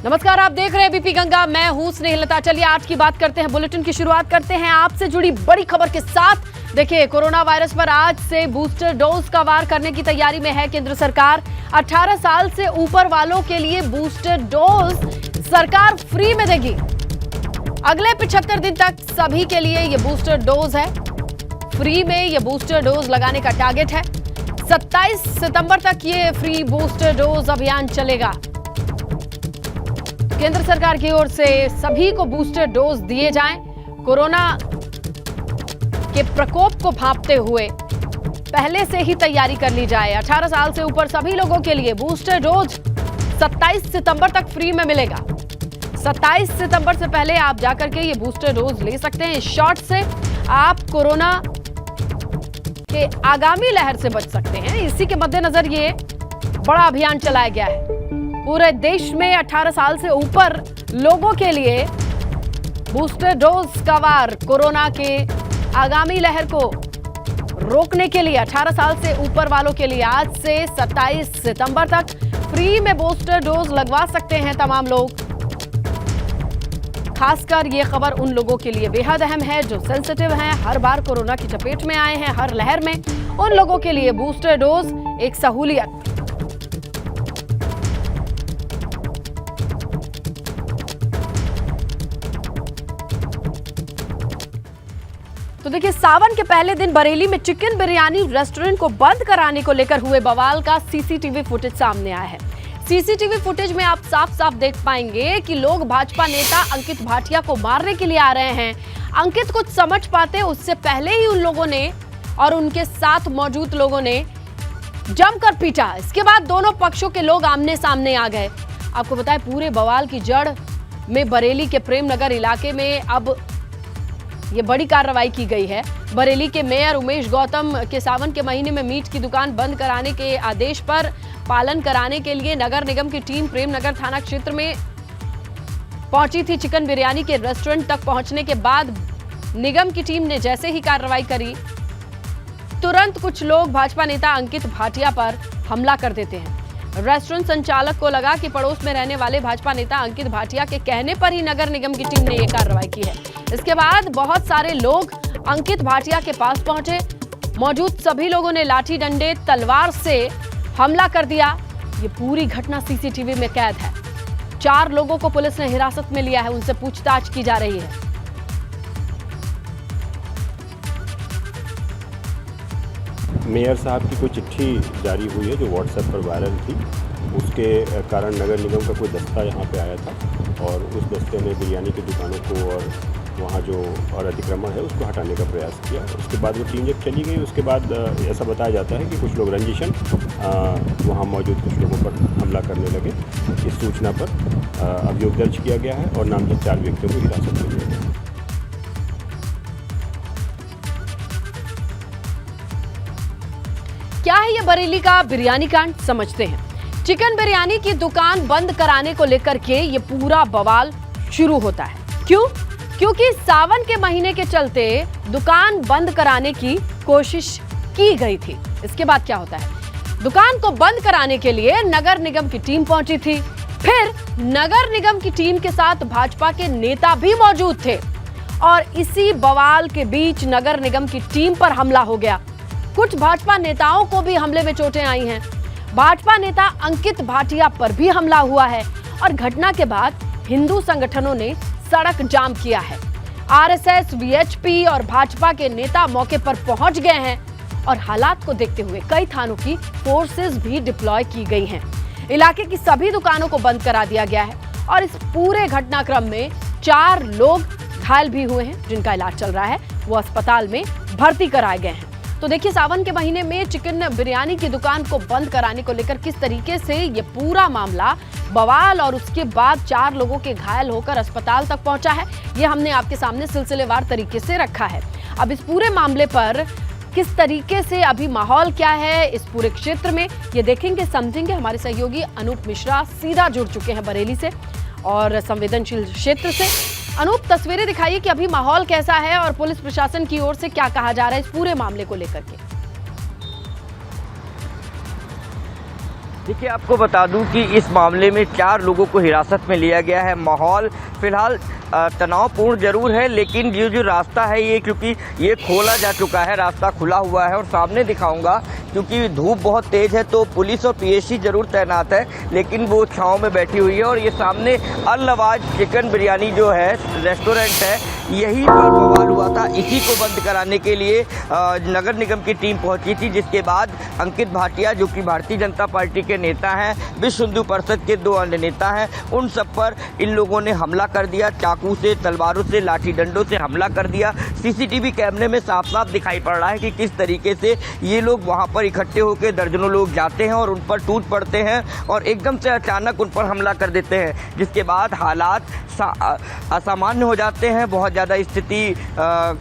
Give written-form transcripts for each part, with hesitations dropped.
नमस्कार, आप देख रहे हैं बीपी गंगा। मैं हूं स्नेहलता। चलिए आज की बात करते हैं, बुलेटिन की शुरुआत करते हैं आपसे जुड़ी बड़ी खबर के साथ। देखिए, कोरोना वायरस पर आज से बूस्टर डोज का वार करने की तैयारी में है केंद्र सरकार। 18 साल से ऊपर वालों के लिए बूस्टर डोज सरकार फ्री में देगी। अगले 75 दिन तक सभी के लिए ये बूस्टर डोज है। फ्री में ये बूस्टर डोज लगाने का टारगेट है। 27 सितंबर तक ये फ्री बूस्टर डोज अभियान चलेगा। केंद्र सरकार की ओर से सभी को बूस्टर डोज दिए जाएं। कोरोना के प्रकोप को भांपते हुए पहले से ही तैयारी कर ली जाए। 18 साल से ऊपर सभी लोगों के लिए बूस्टर डोज 27 सितंबर तक फ्री में मिलेगा। 27 सितंबर से पहले आप जाकर के ये बूस्टर डोज ले सकते हैं। इस शॉट से आप कोरोना के आगामी लहर से बच सकते हैं। इसी के मद्देनजर ये बड़ा अभियान चलाया गया है। पूरे देश में 18 साल से ऊपर लोगों के लिए बूस्टर डोज का वार कोरोना के आगामी लहर को रोकने के लिए 18 साल से ऊपर वालों के लिए आज से 27 सितंबर तक फ्री में बूस्टर डोज लगवा सकते हैं तमाम लोग। खासकर ये खबर उन लोगों के लिए बेहद अहम है जो सेंसिटिव हैं, हर बार कोरोना की चपेट में आए हैं, हर लहर में। उन लोगों के लिए बूस्टर डोज एक सहूलियत। तो देखिए, सावन के पहले दिन बरेली में चिकन बिरयानी रेस्टोरेंट को बंद कराने को लेकर हुए बवाल का सीसीटीवी फुटेज सामने आया है। सीसीटीवी फुटेज में आप साफ साफ देख पाएंगे कि लोग भाजपा नेता अंकित भाटिया को मारने के लिए आ रहे हैं। अंकित कुछ समझ पाते उससे पहले ही उन लोगों ने और उनके साथ मौजूद लोगों ने जमकर पीटा। इसके बाद दोनों पक्षों के लोग आमने सामने आ गए। आपको बताएं, पूरे बवाल की जड़ में बरेली के प्रेम नगर इलाके में अब ये बड़ी कार्रवाई की गई है। बरेली के मेयर उमेश गौतम के सावन के महीने में मीट की दुकान बंद कराने के आदेश पर पालन कराने के लिए नगर निगम की टीम प्रेम नगर थाना क्षेत्र में पहुंची थी। चिकन बिरयानी के रेस्टोरेंट तक पहुंचने के बाद निगम की टीम ने जैसे ही कार्रवाई करी, तुरंत कुछ लोग भाजपा नेता अंकित भाटिया पर हमला कर देते हैं। रेस्टोरेंट संचालक को लगा कि पड़ोस में रहने वाले भाजपा नेता अंकित भाटिया के कहने पर ही नगर निगम की टीम ने यह कार्रवाई की है। इसके बाद बहुत सारे लोग अंकित भाटिया के पास पहुंचे। मौजूद सभी लोगों ने लाठी डंडे तलवार से हमला कर दिया। ये पूरी घटना सीसीटीवी में कैद है। 4 लोगों को पुलिस ने हिरासत में लिया है, उनसे पूछताछ की जा रही है। मेयर साहब की कोई चिट्ठी जारी हुई है जो व्हाट्सएप पर वायरल थी। उसके कारण नगर निगम का कोई दस्ता यहाँ पे आया था और उस दस्ते ने बिरयानी की दुकानों को और वहाँ जो और अतिक्रमण है उसको हटाने का प्रयास किया। उसके बाद वो टीम जब चली गई, उसके बाद ऐसा बताया जाता है कि कुछ लोग रंजिशन वहाँ मौजूद कुछ लोगों पर हमला करने लगे। इस सूचना पर अभियोग दर्ज किया गया है और नामजद 4 व्यक्तियों को हिरासत में लिया गया है। क्या है ये बरेली का बिरयानी कांड, समझते हैं। चिकन बिरयानी की दुकान बंद कराने को लेकर के ये पूरा बवाल शुरू होता है। क्योंकि सावन के महीने के चलते दुकान बंद कराने की कोशिश की गई थी। इसके बाद क्या होता है, दुकान को बंद कराने के लिए नगर निगम की टीम पहुंची थी। फिर नगर निगम की टीम के साथ भाजपा के नेता भी मौजूद थे और इसी बवाल के बीच नगर निगम की टीम पर हमला हो गया। कुछ भाजपा नेताओं को भी हमले में चोटें आई हैं। भाजपा नेता अंकित भाटिया पर भी हमला हुआ है और घटना के बाद हिंदू संगठनों ने सड़क जाम किया है। आरएसएस, वीएचपी और भाजपा के नेता मौके पर पहुंच गए हैं और हालात को देखते हुए कई थानों की फोर्सेस भी डिप्लॉय की गई हैं। इलाके की सभी दुकानों को बंद करा दिया गया है और इस पूरे घटनाक्रम में 4 लोग घायल भी हुए हैं, जिनका इलाज चल रहा है। वो अस्पताल में भर्ती कराए गए हैं। तो देखिए, सावन के महीने में चिकन बिरयानी की दुकान को बंद कराने को लेकर किस तरीके से ये पूरा मामला बवाल और उसके बाद 4 लोगों के घायल होकर अस्पताल तक पहुंचा है, ये हमने आपके सामने सिलसिलेवार तरीके से रखा है। अब इस पूरे मामले पर किस तरीके से अभी माहौल क्या है इस पूरे क्षेत्र में, ये देखेंगे, समझेंगे। हमारे सहयोगी अनूप मिश्रा सीधा जुड़ चुके हैं बरेली से और संवेदनशील क्षेत्र से। अनूप, तस्वीरें दिखाइए कि अभी माहौल कैसा है और पुलिस प्रशासन की ओर से क्या कहा जा रहा है इस पूरे मामले को लेकर के। देखिए, आपको बता दूं कि इस मामले में 4 लोगों को हिरासत में लिया गया है। माहौल फिलहाल तनावपूर्ण जरूर है, लेकिन ये जो रास्ता है ये, क्योंकि ये खोला जा चुका है, रास्ता खुला हुआ है और सामने दिखाऊंगा, क्योंकि धूप बहुत तेज़ है तो पुलिस और पीएससी जरूर तैनात है, लेकिन वो छाँव में बैठी हुई है। और ये सामने अल नवाज चिकन बिरयानी जो है रेस्टोरेंट है, यहीं पर बवाल हुआ था। इसी को बंद कराने के लिए नगर निगम की टीम पहुंची थी, जिसके बाद अंकित भाटिया, जो कि भारतीय जनता पार्टी के नेता हैं, विश्व हिंदू परिषद के 2 अन्य नेता हैं, उन सब पर इन लोगों ने हमला कर दिया। चाकू से, तलवारों से, लाठी डंडों से हमला कर दिया। सीसीटीवी कैमरे में साफ साफ दिखाई पड़ रहा है कि किस तरीके से ये लोग वहाँ पर इकट्ठे होकर दर्जनों लोग जाते हैं और उन पर टूट पड़ते हैं और एकदम से अचानक उन पर हमला कर देते हैं, जिसके बाद हालात असामान्य हो जाते हैं। बहुत ज़्यादा स्थिति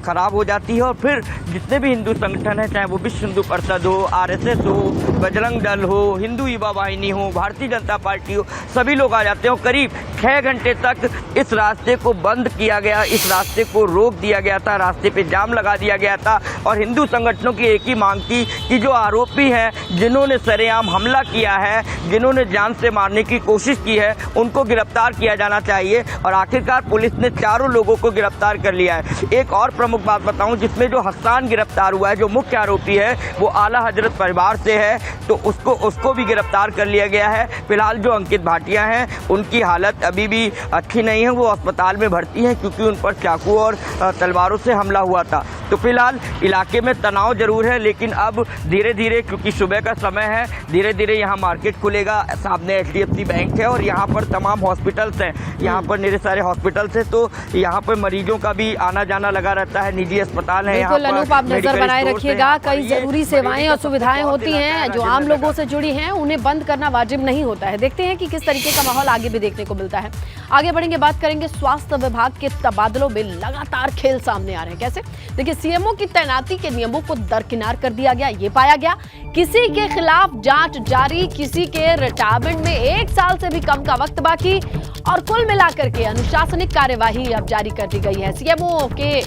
खराब हो जाती है और फिर जितने भी हिंदू संगठन हैं, चाहे वो विश्व हिंदू परिषद हो, आरएसएस हो, बजरंग दल हो, हिंदू युवा वाहिनी हो, भारतीय जनता पार्टी हो, सभी लोग आ जाते हैं और करीब 6 घंटे तक इस रास्ते को बंद किया गया, इस रास्ते को रोक दिया गया था, रास्ते पे जाम लगा दिया गया था। और हिंदू संगठनों की एक ही मांग थी कि जो आरोपी हैं, जिन्होंने सरेआम हमला किया है, जिन्होंने जान से मारने की कोशिश की है, उनको गिरफ्तार किया जाना चाहिए। और आखिरकार पुलिस ने 4 लोगों को गिरफ्तार कर लिया है। एक और प्रमुख बात बताऊं, जिसमें जो हस्सान गिरफ्तार हुआ है, जो मुख्य आरोपी है, वो आला हजरत परिवार से है, तो उसको भी गिरफ्तार कर लिया गया है। फिलहाल जो अंकित भाटिया हैं, उनकी हालत अभी भी अच्छी नहीं है, वो अस्पताल में भर्ती हैं, क्योंकि उन पर चाकू और तलवारों से हमला हुआ था। तो फिलहाल इलाके में तनाव जरूर है, लेकिन अब धीरे धीरे, क्योंकि सुबह का समय है, धीरे धीरे यहाँ मार्केट खुलेगा। सामने HDFC बैंक है और यहाँ पर तमाम हॉस्पिटल्स हैं, यहाँ पर मेरे सारे हॉस्पिटल्स हैं, तो यहाँ पर मरीजों का भी आना जाना लगा रहता है। निजी अस्पताल है यहाँ पर। अनूप, आप नजर बनाए रखिएगा। कई जरूरी सेवाएं और सुविधाएं होती हैं जो आम लोगों से जुड़ी हैं, उन्हें बंद करना वाजिब नहीं होता है। देखते हैं कि किस तरीके का माहौल आगे भी देखने को मिलता है। आगे बढ़ेंगे, बात करेंगे स्वास्थ्य विभाग के तबादलों में लगातार खेल सामने आ रहे हैं। कैसे? देखिए, सीएमओ की तैनाती के नियमों को दरकिनार कर दिया गया। ये पाया गया किसी के खिलाफ जांच जारी, किसी के रिटायरमेंट में 1 साल से भी कम का वक्त बाकी, और कुल मिलाकर के अनुशासनिक कार्यवाही अब जारी कर दी गई है। सीएमओ के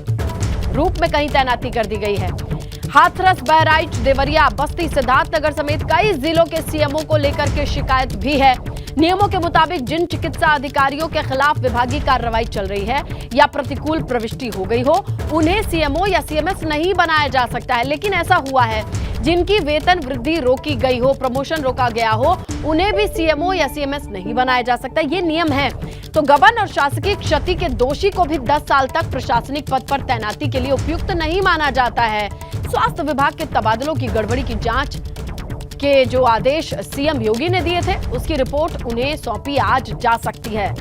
रूप में कहीं तैनाती कर दी गई है। हाथरस, बहराइच, देवरिया, बस्ती, सिद्धार्थनगर समेत कई जिलों के सीएमओ को लेकर के शिकायत भी है। नियमों के मुताबिक जिन चिकित्सा अधिकारियों के खिलाफ विभागीय कार्रवाई चल रही है या प्रतिकूल प्रविष्टि हो गई हो, उन्हें सीएमओ या सीएमएस नहीं बनाया जा सकता है। लेकिन ऐसा हुआ है, जिनकी वेतन वृद्धि रोकी गई हो, प्रमोशन रोका गया हो, उन्हें भी सीएमओ या सीएमएस नहीं बनाया जा सकता। ये नियम है। तो गबन और शासकीय क्षति के दोषी को भी 10 साल तक प्रशासनिक पद पर तैनाती के लिए उपयुक्त नहीं माना जाता है। स्वास्थ्य विभाग के तबादलों की गड़बड़ी की जांच के जो आदेश सीएम योगी ने दिए थे, उसकी रिपोर्ट उन्हें सौंपी आज जा सकती है।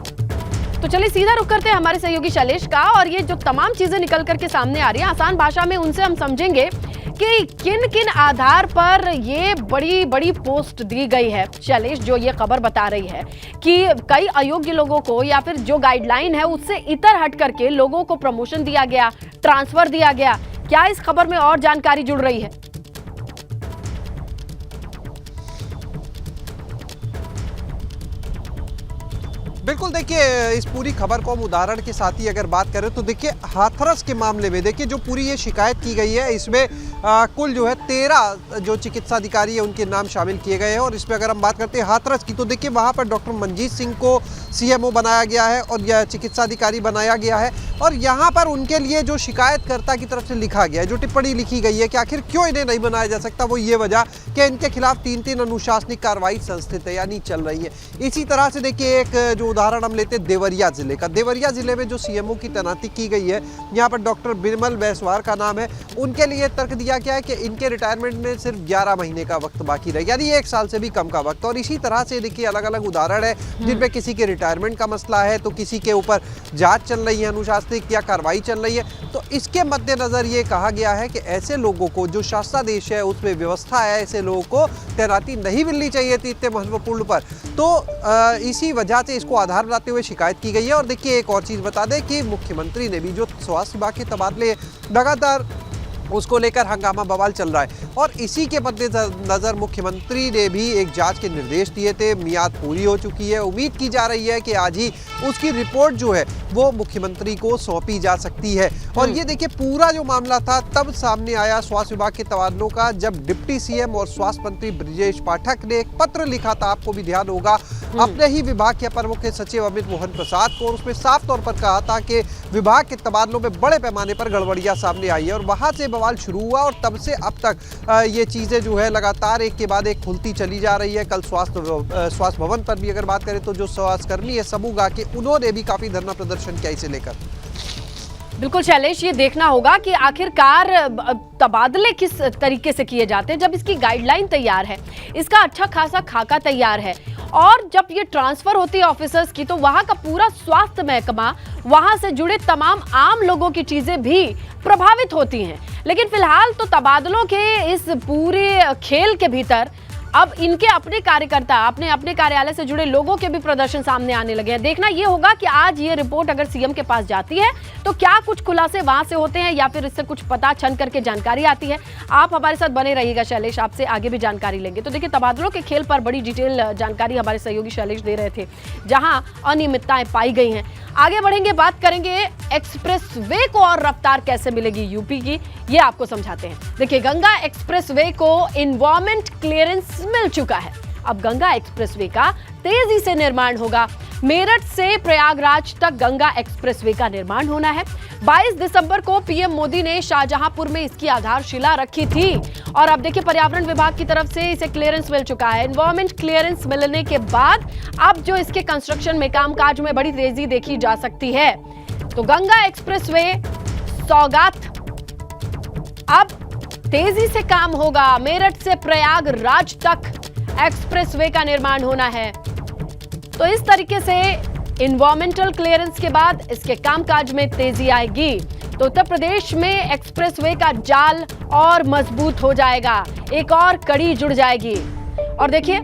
तो चलिए सीधा रुख करते हैं हमारे सहयोगी शैलेश का, और ये जो तमाम चीजें निकल करके सामने आ रही हैं, आसान भाषा में उनसे हम समझेंगे कि किन किन आधार पर ये बड़ी बड़ी पोस्ट दी गई है। शैलेश, जो ये खबर बता रही है कि कई अयोग्य लोगों को या फिर जो गाइडलाइन है उससे इतर हट करके लोगों को प्रमोशन दिया गया, ट्रांसफर दिया गया, क्या इस खबर में और जानकारी जुड़ रही है? बिल्कुल, देखिए, इस पूरी खबर को हम उदाहरण के साथ ही अगर बात करें तो देखिए, हाथरस के मामले में देखिए जो पूरी ये शिकायत की गई है, इसमें कुल जो है 13 जो चिकित्सा अधिकारी है उनके नाम शामिल किए गए हैं। और इसमें अगर हम बात करते हैं हाथरस की, तो देखिए वहाँ पर डॉक्टर मनजीत सिंह को सीएमओ बनाया गया है और यह चिकित्सा अधिकारी बनाया गया है। और यहाँ पर उनके लिए जो शिकायतकर्ता की तरफ से लिखा गया है, जो टिप्पणी लिखी गई है कि आखिर क्यों इन्हें नहीं बनाया जा सकता, वो ये वजह कि इनके खिलाफ 3 अनुशासनिक कार्रवाई संस्थित है, यानी चल रही है। इसी तरह से देखिए, एक जो उदाहरण हम लेते हैं देवरिया जिले का, देवरिया जिले में जो सीएमओ की तैनाती की गई है, यहाँ पर डॉक्टर बिमल बैसवार का नाम है। उनके लिए तर्क दिया गया है कि इनके रिटायरमेंट में सिर्फ 11 महीने का वक्त बाकी रहे, यानी 1 साल से भी कम का वक्त। और इसी तरह से देखिए अलग अलग उदाहरण है जिनमें किसी के रिटायरमेंट का मसला है, तो किसी के ऊपर जांच चल रही है, अनुशासनिक या कार्रवाई चल रही है। तो इसके मद्देनजर ये कहा गया है कि ऐसे लोगों को, जो शासनादेश है उसमें व्यवस्था है, ऐसे लोगों को तैनाती नहीं मिलनी चाहिए थी इतने महत्वपूर्ण पर। तो इसी वजह से इसको आधार बनाते हुए शिकायत की गई है। और देखिए, एक और चीज़ बता दें कि मुख्यमंत्री ने भी जो स्वास्थ्य विभाग के तबादले लगातार उसको लेकर हंगामा बवाल चल रहा है। और इसी के मद्देनजर मुख्यमंत्री ने भी एक जांच के निर्देश दिए थे। मियाद पूरी हो चुकी है, उम्मीद की जा रही है कि आज ही उसकी रिपोर्ट जो है वो मुख्यमंत्री को सौंपी जा सकती है। और ये देखिए पूरा जो मामला था तब सामने आया स्वास्थ्य विभाग के तबादलों का, जब डिप्टी सीएम और स्वास्थ्य मंत्री ब्रजेश पाठक ने एक पत्र लिखा था, आपको भी ध्यान होगा, अपने ही विभाग के अपर मुख्य सचिव अमित मोहन प्रसाद को। और उसमें साफ तौर पर कहा था कि विभाग के तबादलों में बड़े पैमाने पर गड़बड़ियां सामने आई है। और वहां से बवाल शुरू हुआ और तब से अब तक ये चीजें जो है लगातार एक के बाद एक खुलती चली जा रही है। कल स्वास्थ्य भवन पर भी अगर बात करें तो जो स्वास्थ्यकर्मी है समूह के, उन्होंने भी काफी धरना प्रदर्शन किया इसे लेकर। बिल्कुल शैलेश, ये देखना होगा कि आखिरकार तबादले किस तरीके से किए जाते हैं। जब इसकी गाइडलाइन तैयार है, इसका अच्छा खासा खाका तैयार है, और जब ये ट्रांसफर होती है ऑफिसर्स की, तो वहां का पूरा स्वास्थ्य महकमा, वहां से जुड़े तमाम आम लोगों की चीजें भी प्रभावित होती हैं। लेकिन फिलहाल तो तबादलों के इस पूरे खेल के भीतर अब इनके अपने कार्यकर्ता, अपने कार्यालय से जुड़े लोगों के भी प्रदर्शन सामने आने लगे हैं। देखना ये होगा कि आज ये रिपोर्ट अगर सीएम के पास जाती है तो क्या कुछ खुलासे वहां से होते हैं या फिर इससे कुछ पता छन करके जानकारी आती है। आप हमारे साथ बने रहिएगा शैलेश, आपसे आगे भी जानकारी लेंगे। तो देखिए, तबादलों के खेल पर बड़ी डिटेल जानकारी हमारे सहयोगी शैलेश दे रहे थे, जहां अनियमितताएं पाई गई हैं। आगे बढ़ेंगे, बात करेंगे एक्सप्रेस वे को और रफ्तार कैसे मिलेगी यूपी की, ये आपको समझाते हैं। देखिए, गंगा एक्सप्रेस वे को एनवायरमेंट क्लियरेंस मिल चुका है। अब गंगा एक्सप्रेसवे का तेजी से निर्माण होगा। मेरठ से प्रयागराज तक गंगा एक्सप्रेसवे का निर्माण होना है। 22 दिसंबर को पीएम मोदी ने शाहजहांपुर में इसकी आधारशिला रखी थी और अब देखिए पर्यावरण विभाग की तरफ से इसे क्लियरेंस मिल चुका है। एनवायरमेंट क्लियरेंस मिलने के बाद अब जो इसके कंस्ट्रक्शन में कामकाज में बड़ी तेजी देखी जा सकती है। तो गंगा एक्सप्रेसवे सौगात, अब तेजी से काम होगा। मेरठ से प्रयागराज तक एक्सप्रेसवे का निर्माण होना है। तो इस तरीके से एनवायरमेंटल क्लियरेंस के बाद इसके कामकाज में तेजी आएगी तो उत्तर प्रदेश में एक्सप्रेसवे का जाल और मजबूत हो जाएगा, एक और कड़ी जुड़ जाएगी। और देखिए,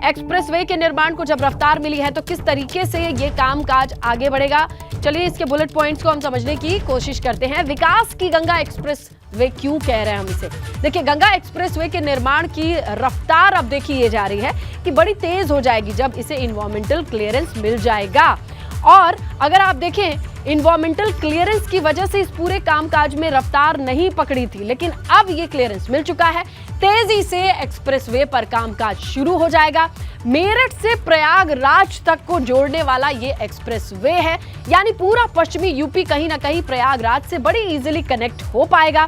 एक्सप्रेसवे के निर्माण को जब रफ्तार मिली है तो किस तरीके से ये कामकाज आगे बढ़ेगा, चलिए इसके बुलेट पॉइंट्स को हम समझने की कोशिश करते हैं। विकास की गंगा एक्सप्रेस वे क्यों कह रहे हैं हम इसे? देखिए, गंगा एक्सप्रेसवे के निर्माण की रफ्तार अब देखी ये जा रही है कि बड़ी तेज हो जाएगी जब इसे एनवायरमेंटल क्लियरेंस मिल जाएगा। और अगर आप देखें, एनवायरमेंटल क्लियरेंस की वजह से इस पूरे कामकाज में रफ्तार नहीं पकड़ी थी, लेकिन अब ये क्लियरेंस मिल चुका है। तेजी से एक्सप्रेसवे पर कामकाज शुरू हो जाएगा। मेरठ से प्रयागराज तक को जोड़ने वाला ये एक्सप्रेसवे है, यानी पूरा पश्चिमी यूपी कहीं ना कहीं प्रयागराज से बड़ी इजीली कनेक्ट हो पाएगा।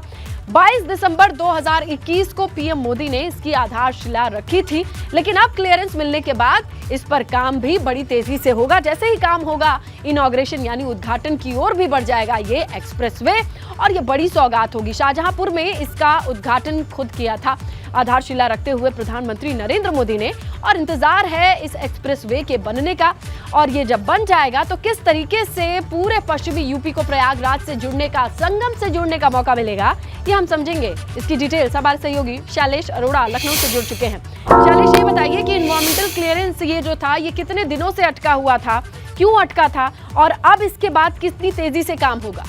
22 दिसंबर 2021 को पीएम मोदी ने इसकी आधारशिला रखी थी, लेकिन अब क्लियरेंस मिलने के बाद इस पर काम भी बड़ी तेजी से होगा। जैसे ही काम होगा, इनॉग्रेशन यानी उद्घाटन की ओर भी बढ़ जाएगा ये एक्सप्रेसवे और ये बड़ी सौगात होगी। शाहजहांपुर में इसका उद्घाटन खुद किया था आधारशिला रखते हुए प्रधानमंत्री नरेंद्र मोदी ने, और इंतजार है इस एक्सप्रेसवे के बनने का। और ये जब बन जाएगा तो किस तरीके से पूरे पश्चिमी यूपी को प्रयागराज से जुड़ने का, संगम से जुड़ने का मौका मिलेगा, ये हम समझेंगे। इसकी डिटेल्स हमारे सहयोगी शैलेश अरोड़ा लखनऊ से जुड़ चुके हैं। शैलेश, ये बताइए कि एनवायरमेंटल क्लियरेंस ये जो था, ये कितने दिनों से अटका हुआ था, क्यों अटका था, और अब इसके बाद कितनी तेजी से काम होगा?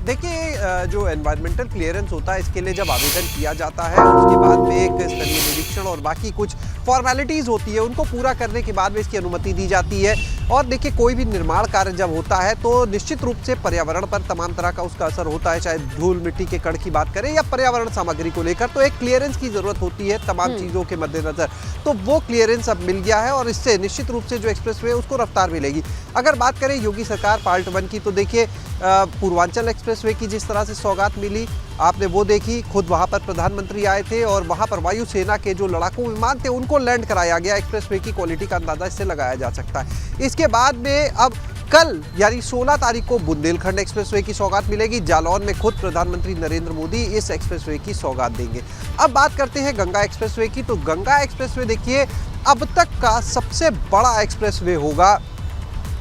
देखिए, जो एनवायरमेंटल क्लियरेंस होता है, इसके लिए जब आवेदन किया जाता है उसके बाद में एक स्तरीय निरीक्षण और बाकी कुछ फॉर्मेलिटीज़ होती है, उनको पूरा करने के बाद में इसकी अनुमति दी जाती है। और देखिए, कोई भी निर्माण कार्य जब होता है तो निश्चित रूप से पर्यावरण पर तमाम तरह का उसका असर होता है, चाहे धूल मिट्टी के कण की बात करें या पर्यावरण सामग्री को लेकर, तो एक क्लियरेंस की जरूरत होती है तमाम चीज़ों के मद्देनजर। तो वो क्लियरेंस अब मिल गया है और इससे निश्चित रूप से जो एक्सप्रेसवे है उसको रफ्तार मिलेगी। अगर बात करें योगी सरकार पार्ट 1 की, तो देखिए पूर्वांचल एक्सप्रेसवे की जिस तरह से सौगात मिली, आपने वो देखी। खुद वहाँ पर प्रधानमंत्री आए थे और वहाँ पर वायुसेना के जो लड़ाकू विमान थे उनको लैंड कराया गया। एक्सप्रेसवे की क्वालिटी का अंदाजा इससे लगाया जा सकता है। इसके बाद में अब कल यानी 16 तारीख को बुंदेलखंड एक्सप्रेसवे की सौगात मिलेगी। जालौन में खुद प्रधानमंत्री नरेंद्र मोदी इस एक्सप्रेसवे की सौगात देंगे। अब बात करते हैं गंगा एक्सप्रेसवे की, तो गंगा एक्सप्रेसवे देखिए अब तक का सबसे बड़ा एक्सप्रेसवे होगा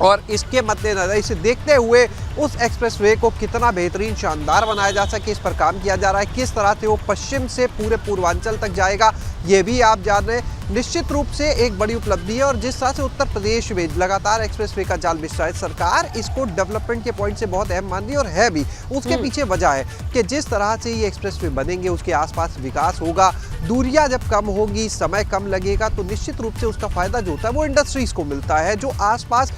और इसके मद्देनजर, इसे देखते हुए उस एक्सप्रेसवे को कितना बेहतरीन शानदार बनाया जा सके, इस पर काम किया जा रहा है। किस तरह से वो पश्चिम से पूरे पूर्वांचल तक जाएगा, ये भी आप जान रहे हैं निश्चित रूप से एक बड़ी उपलब्धि है। और जिस तरह से उत्तर प्रदेश में लगातार एक्सप्रेसवे का जाल बिछ रहा है, सरकार इसको डेवलपमेंट के पॉइंट से बहुत अहम मान रही है और है भी। उसके पीछे वजह है कि जिस तरह से ये एक्सप्रेसवे बनेंगे उसके आसपास विकास होगा, दूरियां जब कम होगी, समय कम लगेगा, तो निश्चित रूप से उसका फायदा जो होता है वो इंडस्ट्रीज को मिलता है, जो आसपास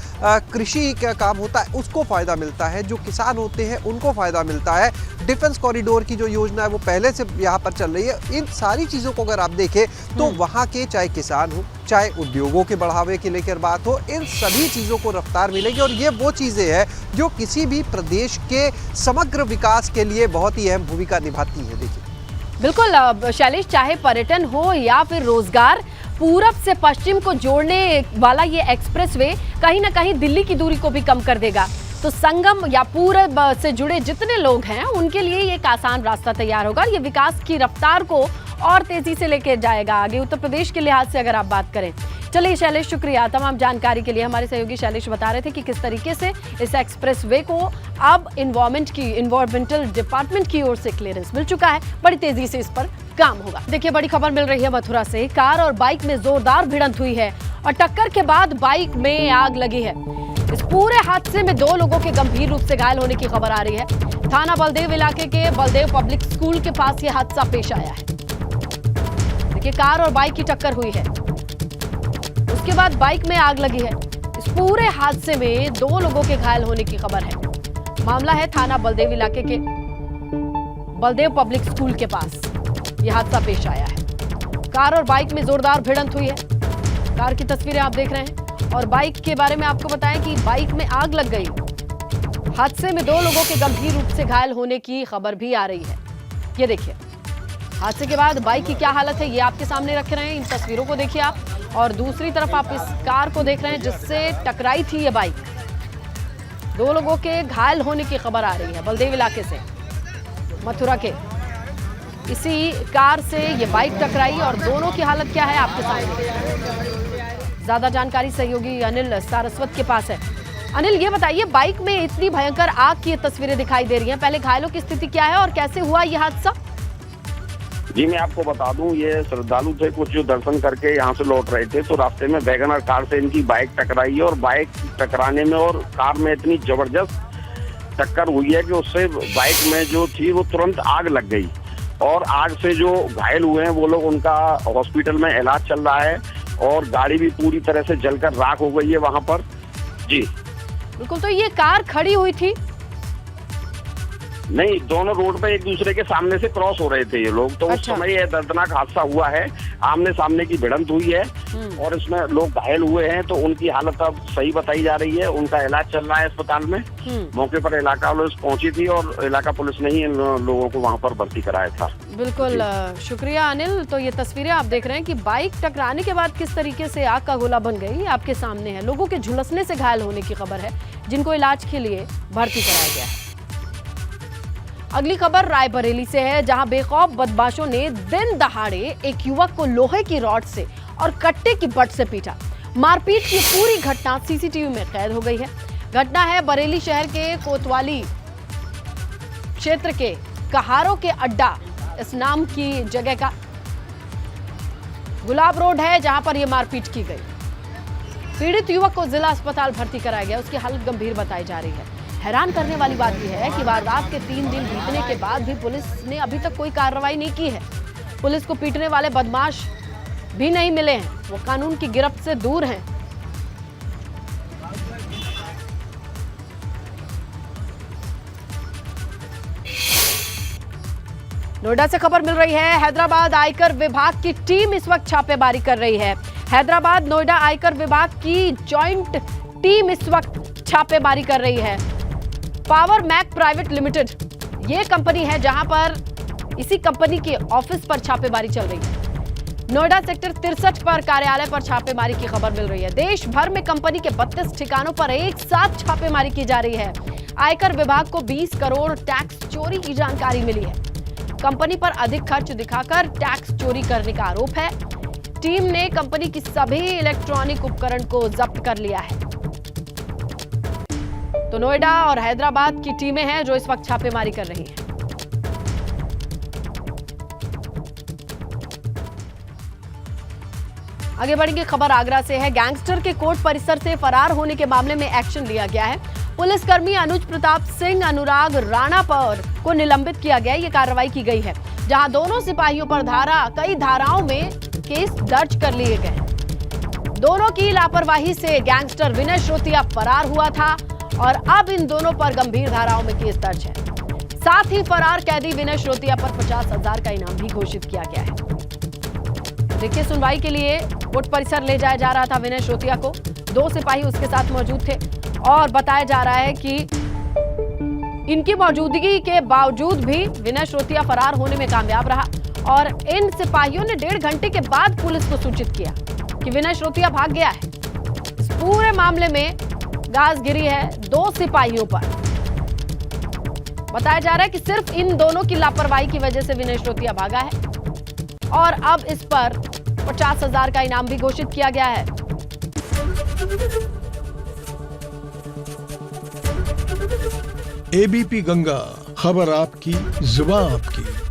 कृषि का काम होता है उसको फायदा मिलता है, जो किसान होते हैं उनको फायदा मिलता है। डिफेंस कॉरिडोर की जो योजना है वो पहले से यहाँ पर चल रही है। इन सारी चीज़ों को अगर आप देखें तो वहाँ के चाहे किसान हो, चाहे उद्योगों के बढ़ावे के लेकर बात हो, इन सभी चीज़ों को रफ्तार मिलेगी। और ये वो चीज़ें हैं जो किसी भी प्रदेश के समग्र विकास के लिए बहुत ही अहम भूमिका निभाती है। देखिए बिल्कुल शैलेश, चाहे पर्यटन हो या फिर रोजगार, पूरब से पश्चिम को जोड़ने वाला ये एक्सप्रेसवे कहीं ना कहीं दिल्ली की दूरी को भी कम कर देगा। तो संगम या पूरब से जुड़े जितने लोग हैं उनके लिए ये एक आसान रास्ता तैयार होगा। ये विकास की रफ्तार को और तेजी से लेकर जाएगा आगे, उत्तर प्रदेश के लिहाज से अगर आप बात करें। चलिए शैलेश, शुक्रिया तमाम जानकारी के लिए। हमारे सहयोगी शैलेश बता रहे थे कि किस तरीके से इस एक्सप्रेसवे को अब इन्वायरमेंटल डिपार्टमेंट की ओर से क्लियरेंस मिल चुका है, बड़ी तेजी से इस पर काम होगा। देखिए बड़ी खबर मिल रही है मथुरा से। कार और बाइक में जोरदार भिड़ंत हुई है और टक्कर के बाद बाइक में आग लगी है। इस पूरे हादसे में 2 लोगों के गंभीर रूप से घायल होने की खबर आ रही है। थाना बलदेव इलाके के बलदेव पब्लिक स्कूल के पास यह हादसा पेश आया है। देखिए कार और बाइक की टक्कर हुई है, उसके बाद बाइक में आग लगी है। इस पूरे हादसे में 2 लोगों के घायल होने की खबर है। मामला है थाना बलदेव इलाके के बलदेव पब्लिक स्कूल के पास यह हादसा पेश आया है। कार और बाइक में जोरदार भिड़ंत हुई है। कार की तस्वीरें आप देख रहे हैं और बाइक के बारे में आपको बताएं कि बाइक में आग लग गई। हादसे में 2 लोगों के गंभीर रूप से घायल होने की खबर भी आ रही है। ये देखिए हादसे के बाद बाइक की क्या हालत है ये आपके सामने रख रहे हैं। इन तस्वीरों को देखिए आप, और दूसरी तरफ आप इस कार को देख रहे हैं जिससे टकराई थी ये बाइक। 2 लोगों के घायल होने की खबर आ रही है बलदेव इलाके से, मथुरा के। इसी कार से ये बाइक टकराई और दोनों की हालत क्या है आपके सामने। ज्यादा जानकारी सहयोगी अनिल सारस्वत के पास है। अनिल, ये बताइए बाइक में इतनी भयंकर आग की तस्वीरें दिखाई दे रही हैं, पहले घायलों की स्थिति क्या है और कैसे हुआ ये हादसा? जी मैं आपको बता दूं, ये श्रद्धालु थे कुछ जो दर्शन करके यहाँ से लौट रहे थे, तो रास्ते में वैगनर कार से इनकी बाइक टकराई और बाइक टकराने में और कार में इतनी जबरदस्त टक्कर हुई है कि उससे बाइक में जो थी वो तुरंत आग लग गई। और आग से जो घायल हुए हैं वो लोग, उनका हॉस्पिटल में इलाज चल रहा है और गाड़ी भी पूरी तरह से जलकर राख हो गई है वहां पर। जी बिल्कुल, तो ये कार खड़ी हुई थी? नहीं, दोनों रोड पे एक दूसरे के सामने से क्रॉस हो रहे थे ये लोग। तो अच्छा। उस समय यह दर्दनाक हादसा हुआ है, आमने सामने की भिड़ंत हुई है और इसमें लोग घायल हुए हैं। तो उनकी हालत अब सही बताई जा रही है, उनका इलाज चल रहा है अस्पताल में। मौके पर इलाका पुलिस पहुंची थी और इलाका पुलिस ने ही इन लोगों को वहां पर भर्ती कराया था। बिल्कुल, शुक्रिया अनिल। तो ये तस्वीरें आप देख रहे हैं कि बाइक टकराने के बाद किस तरीके से आग का गोला बन गई आपके सामने है। लोगों के झुलसने से घायल होने की खबर है, जिनको इलाज के लिए भर्ती कराया गया है। अगली खबर रायबरेली से है, जहां बेखौफ बदमाशों ने दिन दहाड़े एक युवक को लोहे की रॉड से और कट्टे की बट से पीटा। मारपीट की पूरी घटना सीसीटीवी में कैद हो गई है। घटना है बरेली शहर के कोतवाली क्षेत्र के कहारों के अड्डा इस नाम की जगह का गुलाब रोड है, जहां पर यह मारपीट की गई। पीड़ित युवक को जिला अस्पताल भर्ती कराया गया, उसकी हालत गंभीर बताई जा रही है। हैरान करने वाली बात यह है कि वारदात के 3 दिन बीतने के बाद भी पुलिस ने अभी तक कोई कार्रवाई नहीं की है। पुलिस को पीटने वाले बदमाश भी नहीं मिले हैं, वो कानून की गिरफ्त से दूर हैं। नोएडा से खबर मिल रही है, हैदराबाद आयकर विभाग की टीम इस वक्त छापेमारी कर रही है। हैदराबाद नोएडा आयकर विभाग की जॉइंट टीम इस वक्त छापेमारी कर रही है। पावर मैक प्राइवेट लिमिटेड ये कंपनी है, जहां पर इसी कंपनी के ऑफिस पर छापेमारी चल रही है। नोएडा सेक्टर 63 पर कार्यालय पर छापेमारी की खबर मिल रही है। देश भर में कंपनी के 32 ठिकानों पर एक साथ छापेमारी की जा रही है। आयकर विभाग को 20 करोड़ टैक्स चोरी की जानकारी मिली है। कंपनी पर अधिक खर्च दिखाकर टैक्स चोरी करने का आरोप है। टीम ने कंपनी की सभी इलेक्ट्रॉनिक उपकरण को जब्त कर लिया है। तो नोएडा और हैदराबाद की टीमें हैं जो इस वक्त छापेमारी कर रही हैं। आगे बढ़ेंगे, खबर आगरा से है। गैंगस्टर के कोर्ट परिसर से फरार होने के मामले में एक्शन लिया गया है। पुलिसकर्मी अनुज प्रताप सिंह अनुराग राणा पर को निलंबित किया गया। ये कार्रवाई की गई है, जहां दोनों सिपाहियों पर कई धाराओं में केस दर्ज कर लिए गए। दोनों की लापरवाही से गैंगस्टर विनय श्रोतिया फरार हुआ था और अब इन दोनों पर गंभीर धाराओं में केस दर्ज है। साथ ही फरार कैदी विनय श्रोतिया पर 50,000 का इनाम भी घोषित किया गया है। देखिए, सुनवाई के लिए कोर्ट परिसर ले जाया जा रहा था विनय श्रोतिया को। 2 सिपाही उसके साथ मौजूद थे और बताया जा रहा है कि इनकी मौजूदगी के बावजूद भी विनय श्रोतिया फरार होने में कामयाब रहा और इन सिपाहियों ने 1.5 घंटे के बाद पुलिस को सूचित किया कि विनय श्रोतिया भाग गया है। इस पूरे मामले में गाज गिरी है 2 सिपाहियों पर। बताया जा रहा है कि सिर्फ इन दोनों की लापरवाही की वजह से विनय श्रोतिया भागा है और अब इस पर 50,000 का इनाम भी घोषित किया गया है। एबीपी गंगा, खबर आपकी, जुबान आपकी।